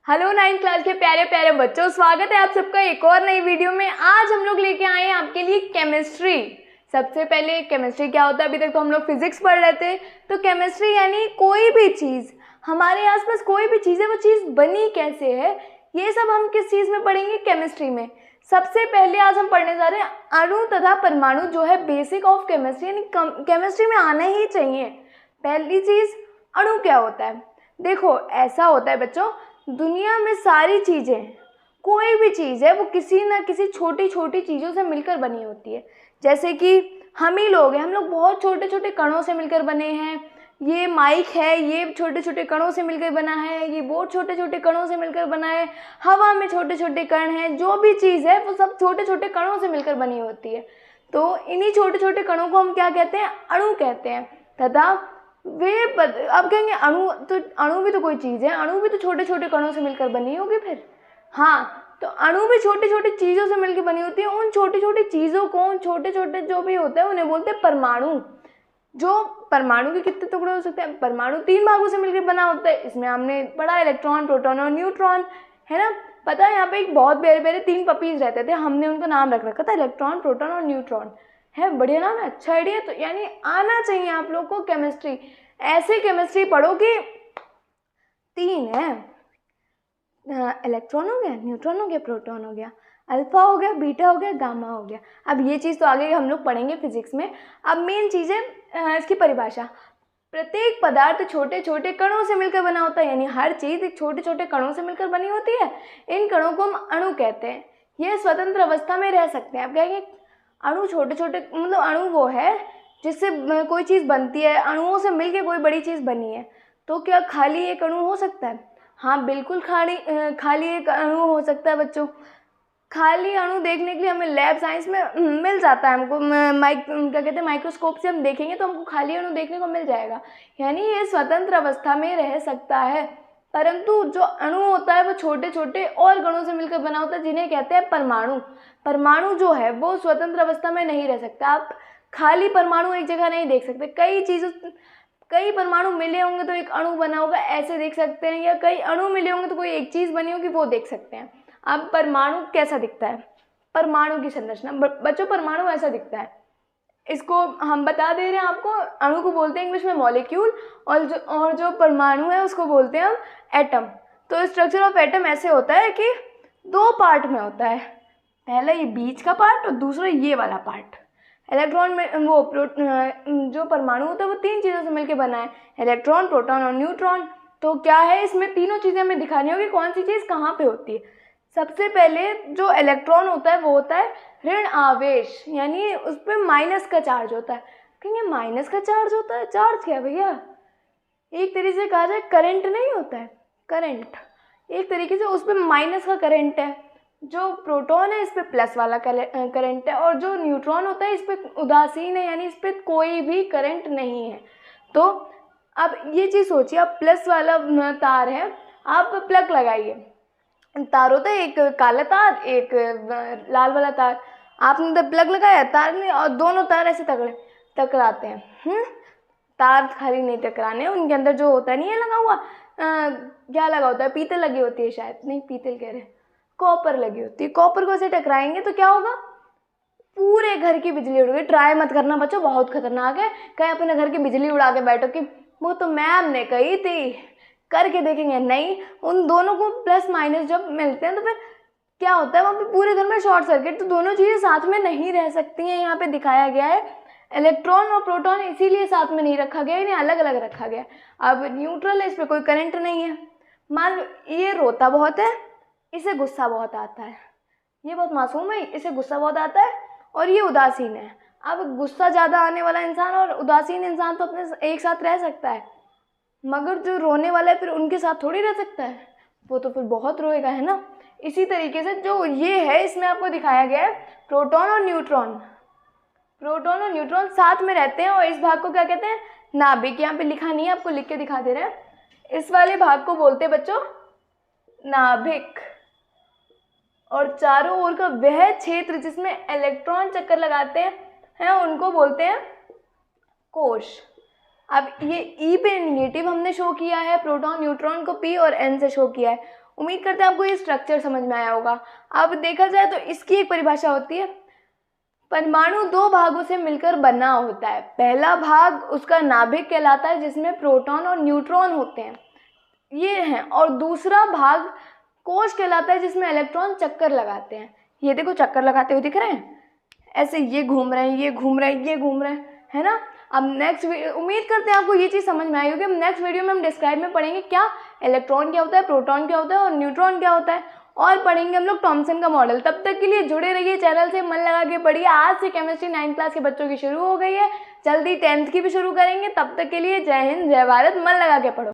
Hello 9th class के प्यारे प्यारे बच्चों, स्वागत है आप सबका एक और नई वीडियो में। आज हम लोग लेके आए हैं आपके लिए केमिस्ट्री। सबसे पहले केमिस्ट्री क्या होता है, अभी तक तो हम लोग फिजिक्स पढ़ रहे थे। तो केमिस्ट्री यानी कोई भी चीज़, हमारे आसपास कोई भी चीज़ है, वो चीज़ बनी कैसे है, ये सब हम किस चीज़ में पढ़ेंगे, केमिस्ट्री में। सबसे पहले आज हम पढ़ने जा रहे हैं अणु तथा परमाणु, जो है बेसिक ऑफ केमिस्ट्री, यानी केमिस्ट्री में आना ही चाहिए। पहली चीज़, अणु क्या होता है। देखो ऐसा होता है बच्चों, दुनिया में सारी चीज़ें, कोई भी चीज़ है वो किसी न किसी छोटी छोटी चीज़ों से मिलकर बनी होती है। जैसे कि हम ही लोग हैं, हम लोग बहुत छोटे छोटे कणों से मिलकर बने हैं। ये माइक है, ये छोटे छोटे कणों से मिलकर बना है। ये बोर्ड छोटे छोटे कणों से मिलकर बना है। हवा में छोटे छोटे कण हैं। जो भी चीज़ है वो सब छोटे छोटे कणों से मिलकर बनी होती है। तो इन्हीं छोटे छोटे कणों को हम क्या कहते हैं, अणु कहते हैं। तथा अब कहेंगे अणु भी तो कोई चीज़ है, अणु भी तो छोटे छोटे कणों से मिलकर बनी होगी फिर। हाँ, तो अणु भी छोटी छोटी चीज़ों से मिलकर बनी होती है। उन छोटी छोटी चीज़ों को, उन छोटे छोटे जो भी होते हैं, उन्हें बोलते हैं परमाणु। जो परमाणु के कितने टुकड़े हो सकते हैं, परमाणु 3 भागों से मिलकर बना होता है। इसमें हमने पढ़ा इलेक्ट्रॉन, प्रोटॉन और न्यूट्रॉन, है ना। पता है यहाँ पे एक बहुत प्यारे प्यारे 3 पपीज रहते थे, हमने उनका नाम रख रखा था इलेक्ट्रॉन, प्रोटॉन और न्यूट्रॉन। है बढ़िया नाम है, अच्छा आइडिया। तो यानी आना चाहिए आप लोग को केमिस्ट्री। ऐसे केमिस्ट्री पढ़ो कि 3 है, इलेक्ट्रॉन हो गया, न्यूट्रॉन हो गया, प्रोटॉन हो गया, अल्फा हो गया, बीटा हो गया, गामा हो गया। अब ये चीज़ तो आगे हम लोग पढ़ेंगे फिजिक्स में। अब मेन चीज़ है इसकी परिभाषा। प्रत्येक पदार्थ छोटे छोटे कणों से मिलकर बना होता है, यानी हर चीज़ एक छोटे छोटे कणों से मिलकर बनी होती है। इन कणों को हम अणु कहते हैं। ये स्वतंत्र अवस्था में रह सकते हैं। आप कहेंगे अणु छोटे छोटे, मतलब अणु वो है जिससे कोई चीज़ बनती है, अणुओं से मिलकर कोई बड़ी चीज़ बनी है। तो क्या खाली एक अणु हो सकता है? हाँ बिल्कुल, खाली एक अणु हो सकता है बच्चों। खाली अणु देखने के लिए हमें लैब साइंस में मिल जाता है। हमको क्या कहते हैं, माइक्रोस्कोप से हम देखेंगे तो हमको खाली अणु देखने को मिल जाएगा। यानी ये स्वतंत्र अवस्था में रह सकता है। परंतु जो अणु होता है वो छोटे छोटे और कणों से मिलकर बना होता है, जिन्हें कहते हैं परमाणु। परमाणु जो है वो स्वतंत्र अवस्था में नहीं रह सकता। आप खाली परमाणु एक जगह नहीं देख सकते। कई परमाणु मिले होंगे तो एक अणु बना होगा, ऐसे देख सकते हैं। या कई अणु मिले होंगे तो कोई एक चीज़ बनी होगी, वो देख सकते हैं। अब परमाणु कैसा दिखता है, परमाणु की संरचना बच्चों, परमाणु ऐसा दिखता है। इसको हम बता दे रहे हैं आपको। अणु को बोलते हैं इंग्लिश में मॉलिक्यूल, और जो परमाणु है उसको बोलते हैं हम एटम। तो स्ट्रक्चर ऑफ एटम ऐसे होता है कि 2 पार्ट में होता है। पहला ये बीच का पार्ट और दूसरा ये वाला पार्ट। इलेक्ट्रॉन में जो परमाणु होता है वो 3 चीज़ों से मिलकर बना है, इलेक्ट्रॉन, प्रोटॉन और न्यूट्रॉन। तो क्या है, इसमें तीनों चीज़ें हमें दिखानी होगी कौन सी चीज़ कहाँ पे होती है। सबसे पहले जो इलेक्ट्रॉन होता है वो होता है ऋण आवेश, यानी उस पर माइनस का चार्ज होता है। कहेंगे माइनस का चार्ज होता है, चार्ज क्या है भैया? एक तरीके से कहा जाए करंट नहीं होता है, करंट। एक तरीके से उस पर माइनस का करंट है। जो प्रोटॉन है इस पर प्लस वाला करंट है, और जो न्यूट्रॉन होता है इस पर उदासीन है, यानी इस पर कोई भी करंट नहीं है। तो अब ये चीज़ सोचिए, अब प्लस वाला तार है, आप प्लग लगाइए, तार होता है एक काला तार एक लाल वाला तार। आपने प्लग लगाया तार में, और दोनों तार ऐसे टकराते हैं। तार खाली नहीं टकराने, उनके अंदर जो होता नहीं है लगा हुआ, क्या लगा होता है, पीतल लगी होती है, शायद नहीं पीतल कह रहे, कॉपर लगी होती है। कॉपर को ऐसे टकराएंगे तो क्या होगा, पूरे घर की बिजली उड़ गई। ट्राई मत करना बच्चों, बहुत खतरनाक है। कहीं अपने घर की बिजली उड़ा के बैठो कि वो तो मैम ने कही थी, करके देखेंगे नहीं। उन दोनों को प्लस माइनस जब मिलते हैं तो फिर क्या होता है, वहाँ पे पूरे घर में शॉर्ट सर्किट। तो दोनों चीज़ें साथ में नहीं रह सकती हैं। यहाँ पे दिखाया गया है इलेक्ट्रॉन और प्रोटॉन इसीलिए साथ में नहीं रखा गया, इन्हें अलग अलग रखा गया। अब न्यूट्रल है, इस पर कोई करंट नहीं है। मान लो ये रोता बहुत है, इसे गुस्सा बहुत आता है। ये बहुत मासूम है, इसे गुस्सा बहुत आता है, और ये उदासीन है। अब गुस्सा ज़्यादा आने वाला इंसान और उदासीन इंसान तो अपने एक साथ रह सकता है, मगर जो रोने वाला है फिर उनके साथ थोड़ी रह सकता है, वो तो फिर बहुत रोएगा, है ना। इसी तरीके से जो ये है, इसमें आपको दिखाया गया है प्रोटॉन और न्यूट्रॉन। प्रोटॉन और न्यूट्रॉन साथ में रहते हैं, और इस भाग को क्या कहते हैं, नाभिक। यहाँ पे लिखा नहीं है, आपको लिख के दिखा दे रहे हैं। इस वाले भाग को बोलते हैं बच्चों नाभिक। और चारों ओर का वह क्षेत्र जिसमें इलेक्ट्रॉन चक्कर लगाते हैं उनको बोलते हैं कोश। अब ये ई पे नेगेटिव हमने शो किया है, प्रोटॉन न्यूट्रॉन को पी और एन से शो किया है, उम्मीद करते हैं आपको ये स्ट्रक्चर समझ में आया होगा। अब देखा जाए तो इसकी एक परिभाषा होती है, परमाणु दो भागों से मिलकर बना होता है। पहला भाग उसका नाभिक कहलाता है जिसमें प्रोटॉन और न्यूट्रॉन होते हैं, ये हैं, और दूसरा भाग कोश कहलाता है जिसमें इलेक्ट्रॉन चक्कर लगाते हैं। ये देखो चक्कर लगाते हुए दिख रहे हैं, ऐसे ये घूम रहे हैं, ये घूम रहे हैं, ये घूम रहे हैं, है ना। अब नेक्स्ट उम्मीद करते हैं आपको ये चीज़ समझ में आई होगी। अब नेक्स्ट वीडियो में हम डिस्क्राइब में पढ़ेंगे क्या इलेक्ट्रॉन क्या होता है, प्रोटॉन क्या होता है और न्यूट्रॉन क्या होता है, और पढ़ेंगे हम लोग थॉमसन का मॉडल। तब तक के लिए जुड़े रहिए चैनल से, मन लगा के पढ़िए। आज से केमिस्ट्री 9th क्लास के बच्चों की शुरू हो गई है, जल्दी 10th की भी शुरू करेंगे। तब तक के लिए जय हिंद, जय भारत, मन लगा के पढ़ो।